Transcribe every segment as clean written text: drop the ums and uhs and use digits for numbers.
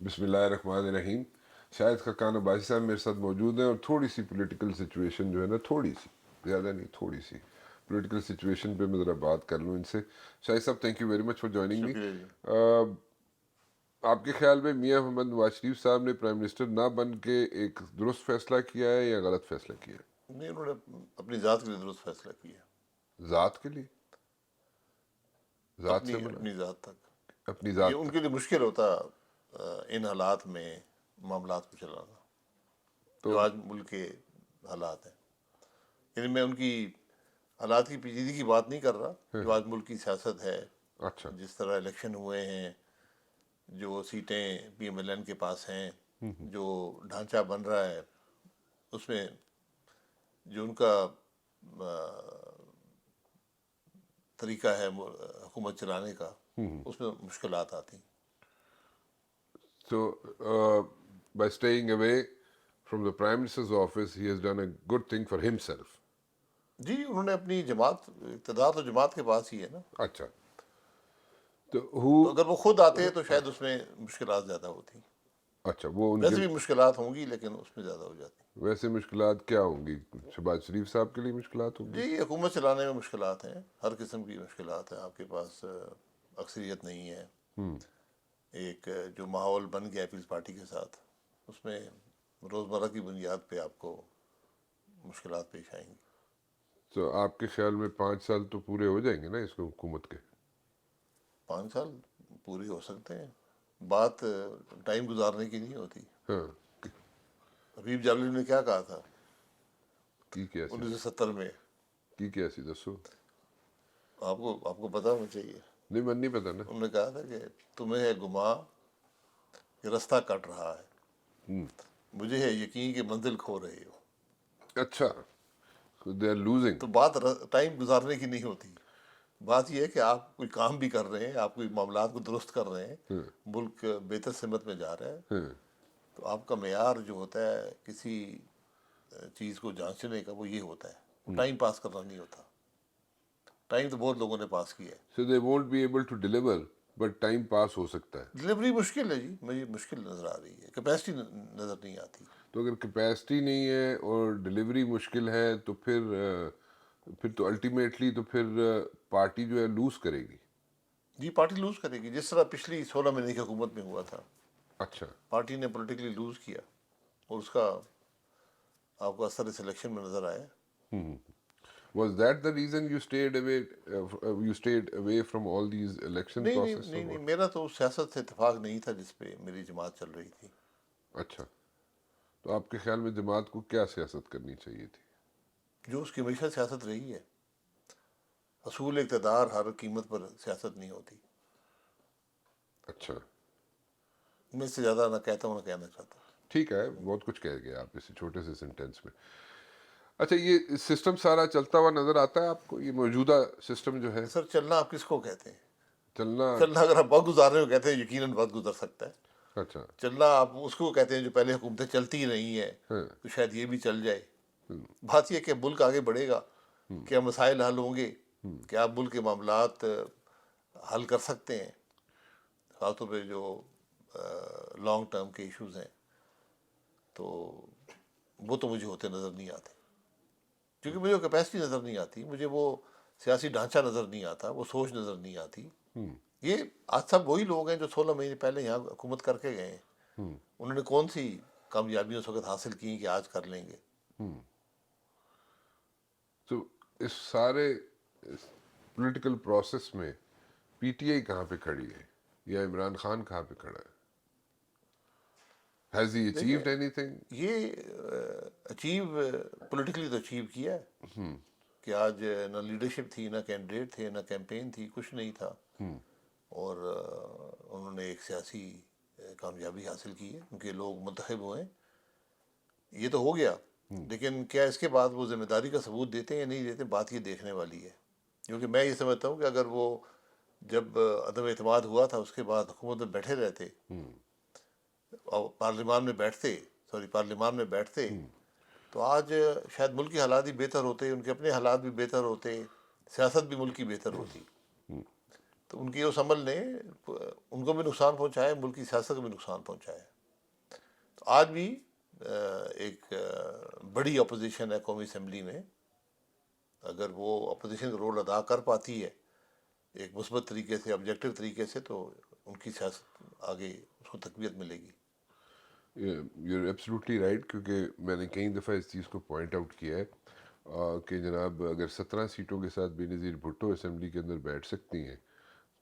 بسم اللہ الرحمن الرحیم. شاہد خاقان عباسی صاحب میرے ساتھ موجود ہیں اور تھوڑی سی پولیٹیکل سچویشن جو ہے نا، تھوڑی سی، زیادہ نہیں، تھوڑی سی پولیٹیکل سچویشن پہ میں ذرا بات کر لوں ان سے. شاہد صاحب، thank you very much for joining me. شکریہ جی. آپ کے خیال میں میاں محمد نواز شریف صاحب نے پرائم منسٹر نہ بن کے ایک درست فیصلہ کیا ہے یا غلط فیصلہ کیا ہے؟ نہیں، انہوں نے اپنی ذات کے لیے درست فیصلہ کیا. ذات کے لیے؟ ذات سے اپنی منا اپنی ذات تک. اپنی یہ ذات ان کے تک. لیے مشکل ہوتا ان حالات میں معاملات کو چلانا جو تو آج ملک کے حالات ہیں. یعنی میں ان کی حالات کی پیچیدگی کی بات نہیں کر رہا. جو آج ملک کی سیاست ہے، اچھا. جس طرح الیکشن ہوئے ہیں، جو سیٹیں پی ایم ایل این کے پاس ہیں، جو ڈھانچہ بن رہا ہے، اس میں جو ان کا طریقہ ہے حکومت چلانے کا، اس میں مشکلات آتی ہیں. So, by staying away from the Prime Minister's office, he has done a good thing for himself. جی، انہوں نے اپنی جماعت، اقتدار تو جماعت کے پاس ہی ہے نا. اچھا. تو تو اگر وہ خود آتے تو شاید اس میں مشکلات زیادہ ہوتی. اچھا، وہ ان کے ویسے بھی مشکلات ہوں گی لیکن اس میں زیادہ ہو جاتی. ویسے مشکلات کیا ہوں گی؟ شہباز شریف صاحب کے لیے مشکلات ہوں گی؟ جی، حکومت چلانے میں مشکلات ہیں، ہر قسم کی مشکلات ہیں. آپ کے پاس اکثریت نہیں ہے. ایک جو ماحول بن گیا پیپلز پارٹی کے ساتھ، اس میں روزمرہ کی بنیاد پہ آپ کو مشکلات پیش آئیں گی. تو آپ کے خیال میں 5 سال تو پورے ہو جائیں گے نا اس کو حکومت کے؟ 5 سال پورے ہو سکتے ہیں. بات ٹائم گزارنے کی نہیں ہوتی. ہاں. حبیب جاوید نے کیا کہا تھا کی کیا سی 1970 میں؟ کی کیا سی دسو. آپ کو پتا ہونا چاہیے. نہیں، من نہیں پتا نا. انہوں نے کہا تھا کہ تمہیں ہے گما کہ راستہ کٹ رہا ہے، مجھے ہے یقین کہ منزل کھو رہے ہو. اچھا. They are losing. تو بات ٹائم گزارنے کی نہیں ہوتی. بات یہ ہے کہ آپ کوئی کام بھی کر رہے ہیں، آپ کوئی معاملات کو درست کر رہے ہیں، ملک بہتر سمت میں جا رہا ہے، تو آپ کا معیار جو ہوتا ہے کسی چیز کو جانچنے کا، وہ یہ ہوتا ہے. وہ ٹائم پاس کرنا نہیں ہوتا. ٹائم تو بہت لوگوں نے پاس کیا ہے. So they won't be able to deliver, but time pass ہو سکتا ہے. ڈلیوری مشکل ہے جی، مجھے مشکل نظر آ رہی ہے. کیپیسٹی نظر نہیں آتی. تو اگر کیپیسٹی نہیں ہے اور ڈلیوری مشکل ہے تو پھر تو الٹیمیٹلی تو پھر پارٹی جو ہے لوز کرے گی. جی، پارٹی لوز کرے گی، جس طرح پچھلی 16 مہینے کی حکومت میں ہوا تھا. اچھا. پارٹی نے پولیٹیکلی لوز کیا اور اس کا آپ کو اثر اس الیکشن میں نظر آیا. Was that the reason you stayed away from all these elections نہیں نہیں پروسیس اور نہیں نہیں، واٹ؟ میرا تو اس سیاست سے اتفاق نہیں تھا جس پہ میری جماعت چل رہی تھی. اچھا. تو آپ کے خیال میں جماعت کو کیا سیاست کرنی چاہیے تھی؟ جو اس کی ہمیشہ سیاست رہی ہے. اصول اقتدار ہر قیمت پر سیاست نہیں ہوتی. اچھا. میں اس سے زیادہ نہ کہتا ہوں نہ کہنا چاہتا. ٹھیک ہے، بہت کچھ کہہ گیا آپ اس چھوٹے سے سینٹینس میں. اچھا، یہ سسٹم سارا چلتا ہوا نظر آتا ہے آپ کو؟ یہ موجودہ سسٹم جو ہے سر، چلنا آپ کس کو کہتے ہیں؟ چلنا؟ چلنا اگر آپ وقت گزار رہے ہو کہتے ہیں یقیناً وقت گزر سکتا ہے. اچھا. چلنا آپ اس کو کہتے ہیں جو پہلے حکومتیں چلتی نہیں ہیں ہاں. تو شاید یہ بھی چل جائے. بات یہ ہے کہ ملک آگے بڑھے گا، کیا مسائل حل ہوں گے، کیا آپ ملک کے معاملات حل کر سکتے ہیں، خاص طور پہ جو لانگ ٹرم کے ایشوز ہیں. تو وہ تو مجھے ہوتے نظر نہیں آتے، کیونکہ مجھے وہ کیپیسٹی نظر نہیں آتی، مجھے وہ سیاسی ڈھانچہ نظر نہیں آتا، وہ سوچ نظر نہیں آتی. یہ آج سب وہی لوگ ہیں جو 16 مہینے پہلے یہاں حکومت کر کے گئے ہیں. انہوں نے کون سی کامیابیاں اس وقت حاصل کی کہ آج کر لیں گے؟ تو اس سارے پولیٹیکل پروسیس میں پی ٹی آئی کہاں پہ کھڑی ہے یا عمران خان کہاں پہ کھڑا ہے؟ ہیز ہی دیکھیں، اچیوڈ اینی تھنگ؟ یہ اچیو پولیٹیکلی تو اچیو کیا ہے کہ آج نہ لیڈرشپ تھی، نہ کینڈیڈیٹ تھے، نہ کیمپین تھی، کچھ نہیں تھا. اور انہوں نے ایک سیاسی کامیابی حاصل کی ہے، ان کے لوگ منتخب ہوئے. یہ تو ہو گیا، لیکن کیا اس کے بعد وہ ذمہ داری کا ثبوت دیتے ہیں یا نہیں دیتے، بات یہ دیکھنے والی ہے. کیونکہ میں یہ سمجھتا ہوں کہ اگر وہ جب عدم اعتماد ہوا تھا اس کے بعد حکومت میں بیٹھے رہتے اور پارلیمان میں بیٹھتے تو آج شاید ملکی حالات بھی بہتر ہوتے، ان کے اپنے حالات بھی بہتر ہوتے، سیاست بھی ملک کی بہتر ہوتی. تو ان کی اس عمل نے ان کو بھی نقصان پہنچایا ہے، ملک کی سیاست کو بھی نقصان پہنچایا ہے۔ تو آج بھی ایک بڑی اپوزیشن ہے قومی اسمبلی میں، اگر وہ اپوزیشن کا رول ادا کر پاتی ہے ایک مثبت طریقے سے، آبجیکٹو طریقے سے، تو ان کی سیاست آگے اس کو تقویت ملے گی۔ یو ایبسلیوٹلی رائٹ، کیونکہ میں نے کئی دفعہ اس چیز کو پوائنٹ آؤٹ کیا ہے کہ جناب اگر 17 سیٹوں کے ساتھ بے نظیر بھٹو اسمبلی کے اندر بیٹھ سکتی ہیں،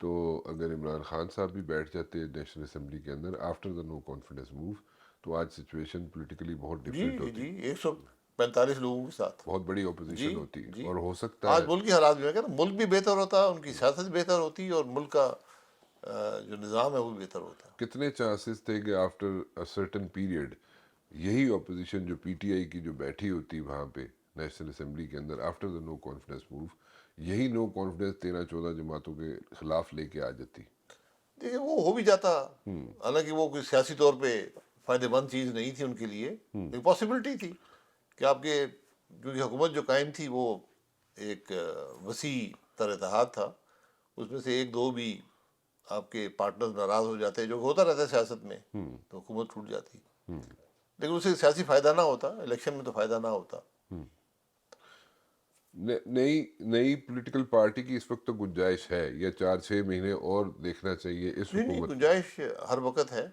تو اگر عمران خان صاحب بھی بیٹھ جاتے ہیں نیشنل اسمبلی کے اندر after the no confidence move, تو آج سچویشن پولیٹیکلی بہت جی ڈفرینٹ جی ہوتی، جی، 145 لوگوں کے ساتھ۔ بہت بڑی جی اپوزیشن ہوتی، جی، اور ہو سکتا آج ہے ملک کی حالات میں کہ ملک بھی بہتر ہوتا، ان کی سیاست بھی بہتر ہوتی، اور ملک کا جو نظام ہے وہ بھی بہتر ہوتا۔ کتنے چانسز تھے کہ آفٹر اے سرٹن پیریڈ یہی اپوزیشن جو پی ٹی آئی کی جو بیٹھی ہوتی وہاں پہ نیشنل اسمبلی کے اندر after the no confidence move, یہی نو کانفیڈنس 13-14 جماعتوں کے خلاف لے کے آ جاتی۔ دیکھیے وہ ہو بھی جاتا، حالانکہ وہ کوئی سیاسی طور پہ فائدہ مند چیز نہیں تھی ان کے لیے، ایک پاسبلٹی تھی کہ آپ کے، کیونکہ حکومت جو قائم تھی وہ ایک وسیع تر اتحاد تھا، اس میں سے ایک دو بھی آپ کے پارٹنرز ناراض ہو جاتے، جو ہوتا رہتا ہے سیاست میں، تو حکومت ٹوٹ جاتی، لیکن اسے سیاسی فائدہ نہ ہوتا، الیکشن میں تو فائدہ نہ ہوتا۔ نئی پولیٹیکل پارٹی کی اس وقت تو گنجائش ہے، یا 4-6 مہینے اور دیکھنا چاہیے اس نہیں نہیں، حکومت کو؟ گنجائش ہر وقت ہے،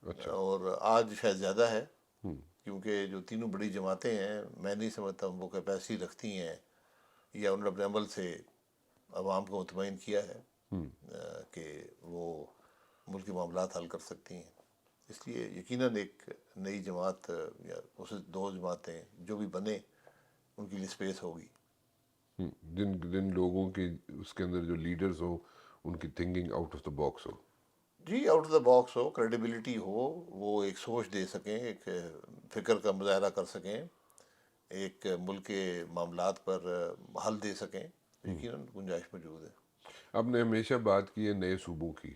اچھا، اور آج شاید زیادہ ہے، کیونکہ جو تینوں بڑی جماعتیں ہیں میں نہیں سمجھتا ان کو کیپیسٹی رکھتی ہیں، یا انہوں نے اپنے عمل سے عوام کو مطمئن کیا ہے کہ وہ ملک کے معاملات حل کر سکتی ہیں۔ اس لیے یقیناً ایک نئی جماعت یا اسے دو جماعتیں جو بھی بنے ان کے لیے اسپیس ہوگی۔ جن لوگوں کی اس کے اندر جو لیڈرز ہوں ان کی thinking out of the box ہو۔ جی، آؤٹ آف دا باکس ہو، کریڈیبلٹی ہو، وہ ایک سوچ دے سکیں، ایک فکر کا مظاہرہ کر سکیں، ایک ملک کے معاملات پر حل دے سکیں، یقیناً گنجائش موجود ہے۔ آپ نے ہمیشہ بات کی ہے نئے صوبوں کی،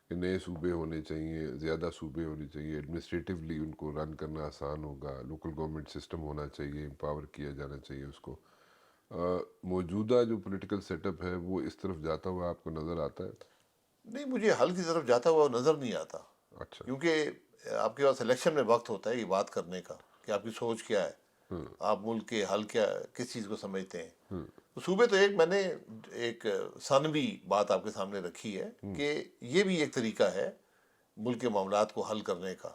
کہ نئے صوبے ہونے چاہیے، زیادہ صوبے ہونے چاہیے، ایڈمنسٹریٹولی ان کو رن کرنا آسان ہوگا، لوکل گورنمنٹ سسٹم ہونا چاہیے، امپاور کیا جانا چاہیے اس کو۔ موجودہ جو پولیٹیکل سیٹ اپ ہے وہ اس طرف جاتا ہوا آپ کو نظر آتا ہے؟ نہیں، مجھے حل کی طرف جاتا ہوا نظر نہیں آتا، اچھا، کیونکہ آپ کے پاس الیکشن میں وقت ہوتا ہے یہ بات کرنے کا کہ آپ کی سوچ کیا ہے، آپ ملک کے حل کیا، کس چیز کو سمجھتے ہیں۔ تو صوبے تو ایک میں نے ایک ثانوی بات آپ کے سامنے رکھی ہے کہ یہ بھی ایک طریقہ ہے ملک کے معاملات کو حل کرنے کا،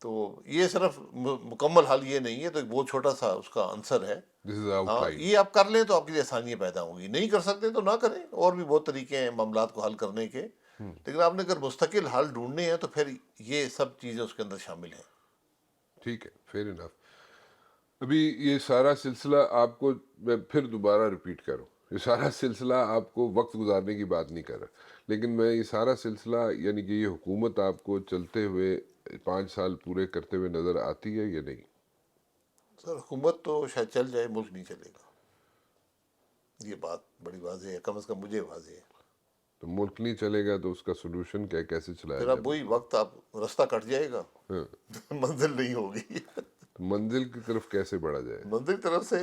تو یہ صرف مکمل حل یہ نہیں ہے، تو ایک بہت چھوٹا سا اس کا عنصر ہے۔ دس از آؤٹ ہاں، لائن۔ یہ آپ کر لیں تو آپ کے لیے آسانیاں پیدا ہوں گی، نہیں کر سکتے تو نہ کریں، اور بھی بہت طریقے ہیں معاملات کو حل کرنے کے، لیکن آپ نے اگر مستقل حل ڈھونڈنے ہیں تو پھر یہ سب چیزیں اس کے اندر شامل ہیں۔ ٹھیک ہے، فیئر انف۔ ابھی یہ سارا سلسلہ آپ کو میں پھر دوبارہ ریپیٹ کروں، یہ سارا سلسلہ آپ کو وقت گزارنے کی بات نہیں کر رہا، لیکن میں یہ سارا سلسلہ یعنی کہ یہ حکومت آپ کو چلتے ہوئے 5 سال پورے کرتے ہوئے نظر آتی ہے یا نہیں؟ سر حکومت تو شاید چل جائے، ملک نہیں چلے گا، یہ بات بڑی واضح ہے، کم از کم مجھے واضح ہے۔ تو ملک نہیں چلے گا تو اس کا سولوشن کیا، کیسے چلایا پھر جائے اب وہی ملک؟ وقت، آپ راستہ کٹ جائے گا، ہاں، منزل نہیں ہوگی۔ تو منزل کی طرف کیسے بڑھا جائے؟ منزل کی طرف سے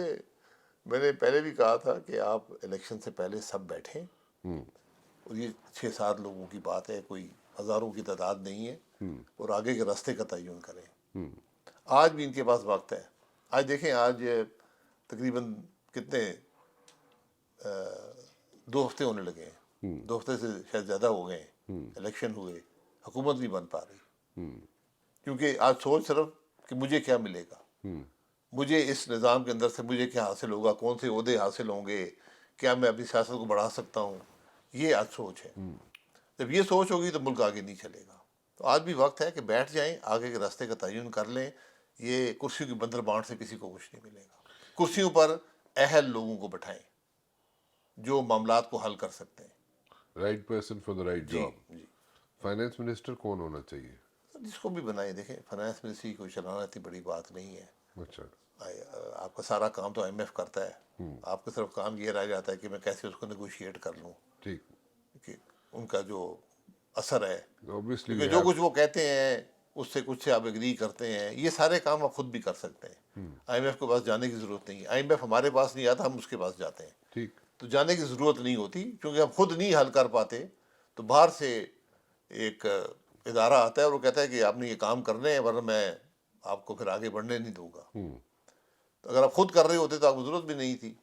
میں نے پہلے بھی کہا تھا کہ آپ الیکشن سے پہلے سب بیٹھیں، اور یہ 6-7 لوگوں کی بات ہے، کوئی ہزاروں کی تعداد نہیں ہے، اور آگے کے راستے کا تعین کریں۔ آج بھی ان کے پاس وقت ہے۔ آج دیکھیں، آج تقریباً کتنے 2 ہفتے ہونے لگے ہیں، 2 ہفتے سے شاید زیادہ ہو گئے ہیں، الیکشن ہوئے، حکومت نہیں بن پا رہی، کیونکہ آج سوچ صرف کہ مجھے کیا ملے گا، مجھے اس نظام کے اندر سے مجھے کیا حاصل ہوگا، کون سے عہدے حاصل ہوں گے، کیا میں اپنی سیاست کو بڑھا سکتا ہوں، یہ آج سوچ ہے۔ جب یہ سوچ ہوگی تو ملک آگے نہیں چلے گا۔ تو آج بھی وقت ہے کہ بیٹھ جائیں، آگے کے راستے کا تعین کر لیں، یہ کرسیوں کی بندر بانٹ سے کسی کو کچھ نہیں ملے گا۔ کرسیوں پر اہل لوگوں کو بٹھائیں جو معاملات کو حل کر سکتے ہیں۔ Right person for the right جی جاب۔ جی، فائنانس منسٹر کون ہونا چاہیے؟ جس کو بھی بنائیں، دیکھیں فائنانس منسٹری کو چلانا اتنی بڑی بات نہیں ہے، اچھا، آپ کا سارا کام تو IMF کرتا ہے، آپ کا صرف کام یہ رہ جاتا ہے کہ میں کیسے اس کو نیگوشیٹ کر لوں، ٹھیک، کہ ان کا جو اثر ہے، obviously کیونکہ we جو have کچھ وہ کہتے ہیں اس سے کچھ سے آپ ایگری کرتے ہیں، یہ سارے کام آپ خود بھی کر سکتے ہیں، IMF کے پاس جانے کی ضرورت نہیں ہے، IMF ہمارے پاس نہیں آتا، ہم اس کے پاس جاتے ہیں، ٹھیک، تو جانے کی ضرورت نہیں ہوتی، کیونکہ ہم خود نہیں حل کر پاتے تو باہر سے ایک ادارہ آتا ہے اور وہ کہتا ہے کہ آپ نے یہ کام کرنے ہیں ورنہ میں آپ کو پھر آگے بڑھنے نہیں دوں گا. تو اگر آپ خود کر رہے ہوتے تو آپ کو ضرورت بھی نہیں تھی.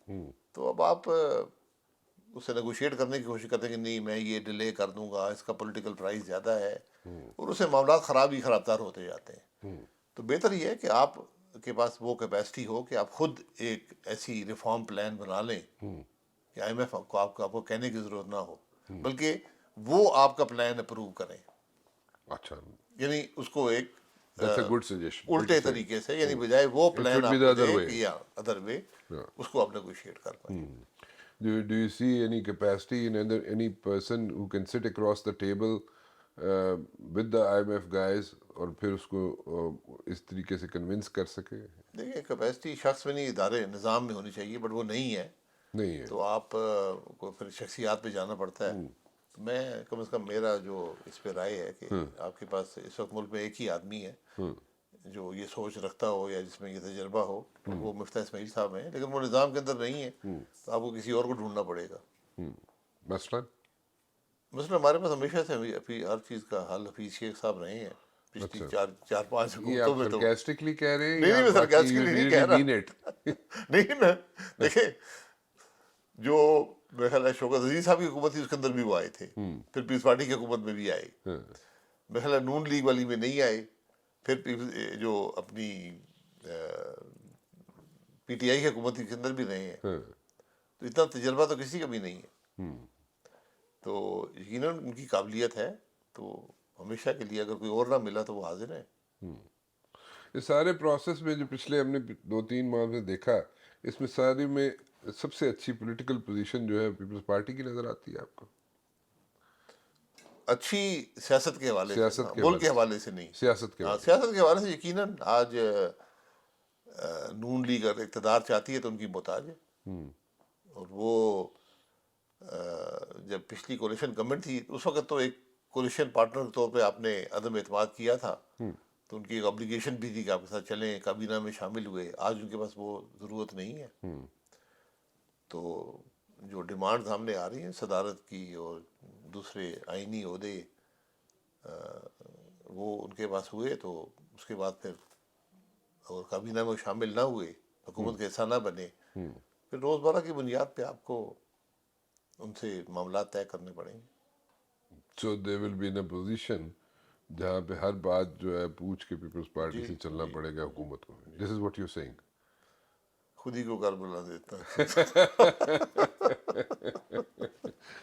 تو اب آپ اس سے نیگوشیٹ کرنے کی کوشش کرتے ہیں کہ نہیں میں یہ ڈیلے کر دوں گا، اس کا پولیٹیکل پرائز زیادہ ہے، اور اس سے معاملات خراب ہی خراب تر ہوتے جاتے ہیں. تو بہتر یہ ہے کہ آپ کے پاس وہ کیپیسٹی ہو کہ آپ خود ایک ایسی ریفارم پلان بنا لیں کہ آئی ایم ایف کو آپ کو کہنے کی ضرورت نہ ہو، بلکہ وہ آپ کا پلان اپروو کریں. اچھا، یعنی اس کو ایک that's a good suggestion. الٹے طریقے سے، یعنی بجائے وہ It پلان should آپ be the کو other دے way. کہ یا ادر وے اس کو آپ نیگوشیٹ کر پائیں. Do you see any capacity in any person who can sit across the table with the IMF guys اور پھر اس کو اس طریقے سے کنونس کر سکے؟ دیکھیں کیپیسٹی شخص میں نہیں، ادارے نظام میں ہونی چاہیے، بٹ وہ نہیں ہے. نہیں ہے. تو آپ کو پھر شخصیات پہ جانا پڑتا ہے. تو میں کم از کم میرا جو اس پہ رائے ہے کہ آپ کے پاس اس وقت ملک میں ایک ہی آدمی ہے جو یہ سوچ رکھتا ہو یا جس میں یہ تجربہ ہو، وہ مفتاح اسماعیل صاحب ہیں، لیکن وہ نظام کے اندر نہیں ہے، تو آپ کو کسی اور کو ڈھونڈنا پڑے گا. مثلا ہمارے پاس ہمیشہ سے ہر چیز کا حل حفیظ شیخ صاحب رہے ہیں پچھلی 4-5 یہ حکومتوں آپ میں. تو سرکیسٹکلی کہہ رہے ہیں نہیں یا میں سرکاسٹکلی نہیں کہہ رہا. Mean it? نہیں میں دیکھیں جو میرا خیال ہے شوکت عزیز صاحب کی حکومت تھی اس کے اندر بھی وہ آئے تھے، پھر پیپلز پارٹی کی حکومت میں بھی آئے، میرا خیال ہے نون لیگ والی میں نہیں آئے، پھر جو اپنی پی ٹی آئی کی حکومت تھی اس کے اندر بھی رہے ہیں. تو اتنا تجربہ تو کسی کا بھی نہیں ہے. تو یقیناً ان کی قابلیت ہے، تو ہمیشہ کے لیے اگر کوئی اور نہ ملا تو وہ حاضر ہیں. اس سارے پروسیس میں جو پچھلے ہم نے 2-3 ماہ سے دیکھا، اس میں ساری میں سب سے اچھی پولیٹیکل پوزیشن جو ہے پیپلز پارٹی کی نظر آتی ہے آپ کو؟ اچھی سیاست کے حوالے سے، ملک کے حوالے سے نہیں. سیاست کے سیاست کے حوالے سے یقیناً آج نون لیگ اگر اقتدار چاہتی ہے تو ان کی محتاج ہے. اور وہ جب پچھلی کولیشن گورنمنٹ تھی اس وقت تو ایک کولیشن پارٹنر کے طور پہ آپ نے عدم اعتماد کیا تھا، تو ان کی ایک ابلیگیشن بھی تھی کہ آپ کے ساتھ چلیں، کابینہ میں شامل ہوئے. آج ان کے پاس وہ ضرورت نہیں ہے. تو جو ڈیمانڈ سامنے آ رہی ہیں صدارت کی اور دوسرے آئینی عہدے، وہ ان کے پاس ہوئے تو اس کے بعد پھر اور کابینہ میں شامل نہ ہوئے، حکومت کا حصہ نہ بنے، پھر روزمرہ کی بنیاد پہ آپ کو ان سے معاملات طے کرنے پڑیں گے. سو دے will be in a position جہاں پہ ہر بات جو ہے پوچھ کے پیپلز پارٹی سے چلنا پڑے گا حکومت کو. دس از واٹ یو سیئنگ. خود ہی کو کر بلا دیتا.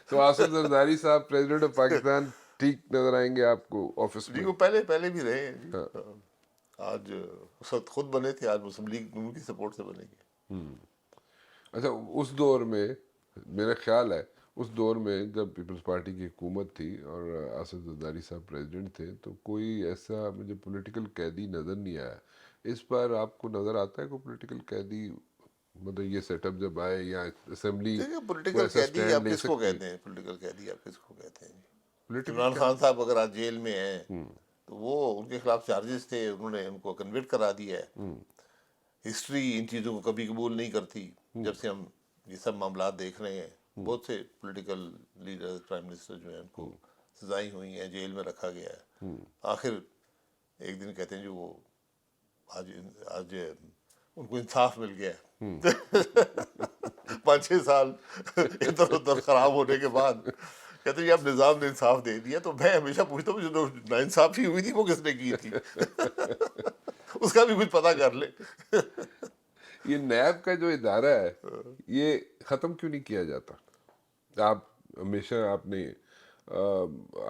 تو آصف زرداری صاحب پریزیڈنٹ آف پاکستان ٹھیک نظر آئیں گے آپ کو آفس جی میں؟ وہ پہلے بھی رہے ہیں جی. آج اس وقت خود بنے تھے، آج مسلم لیگ ان کی سپورٹ سے بنے گے. اچھا، اس دور میں میرا خیال ہے اس دور میں جب پیپلز پارٹی کی حکومت تھی اور آصف زرداری صاحب پریزیڈنٹ تھے تو کوئی ایسا مجھے پولیٹیکل قیدی نظر نہیں آیا. اس پر آپ کو نظر آتا ہے کوئی پولیٹیکل قیدی، مطلب یہ سیٹ اپ جب آئے یا اسمبلی پولیٹیکل قیدی آپ کس کو کہتے ہیں؟ پولیٹیکل قیدی آپ کس کو کہتے ہیں؟ عمران خان صاحب اگر آج جیل میں ہیں تو وہ ان کے خلاف چارجز تھے، انہوں نے ان کو کنوکٹ کرا دیا ہے. ہسٹری ان چیزوں کو کبھی قبول نہیں کرتی. جب سے ہم یہ سب معاملات دیکھ رہے ہیں، بہت سے پولیٹیکل لیڈر، پرائم منسٹر جو ہیں ان کو سزائیں ہوئی ہیں، جیل میں رکھا گیا ہے. آخر ایک دن کہتے ہیں جو وہ آج ان کو انصاف مل گیا ہے. 5-6 سال ادھر ادھر خراب ہونے کے بعد کہتے ہیں اب نظام نے انصاف دے دیا. تو میں ہمیشہ پوچھتا ہوں جو ناانصافی ہوئی تھی وہ کس نے کی تھی؟ اس کا بھی کچھ پتہ کر لے. یہ نیب کا جو ادارہ ہے یہ ختم کیوں نہیں کیا جاتا؟ آپ ہمیشہ آپ نے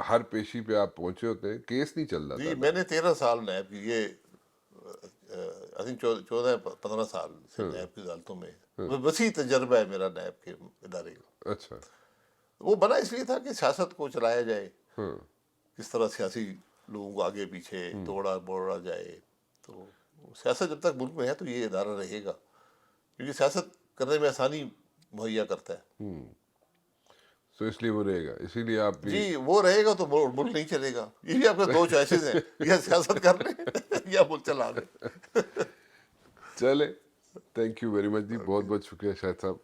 ہر پیشی پہ آپ پہنچے ہوتے ہیں، کیس نہیں چل رہا جی تھا. میں نے 13 سال نیب کی، یہ آئی تھنک 14-15 سال سے نیب کی عدالتوں میں وسیع تجربہ ہے میرا نیب کے ادارے کا. اچھا، وہ بنا اس لیے تھا کہ سیاست کو چلایا جائے، کس طرح سیاسی لوگوں کو آگے پیچھے توڑا بوڑا جائے. تو سیاست جب تک ملک میں ہے تو یہ ادارہ رہے گا، کیونکہ سیاست کرنے میں آسانی مہیا کرتا ہے. تو اس لیے وہ رہے گا، اسی لیے آپ بھی. جی وہ رہے گا تو ملک نہیں چلے گا. یہ بھی آپ کے 2 چوائسیز ہیں، یا سیاست کر لیں یا ملک چلا لیں. چلے، تھینک یو ویری مچ جی، بہت بہت شکریہ شاہد صاحب.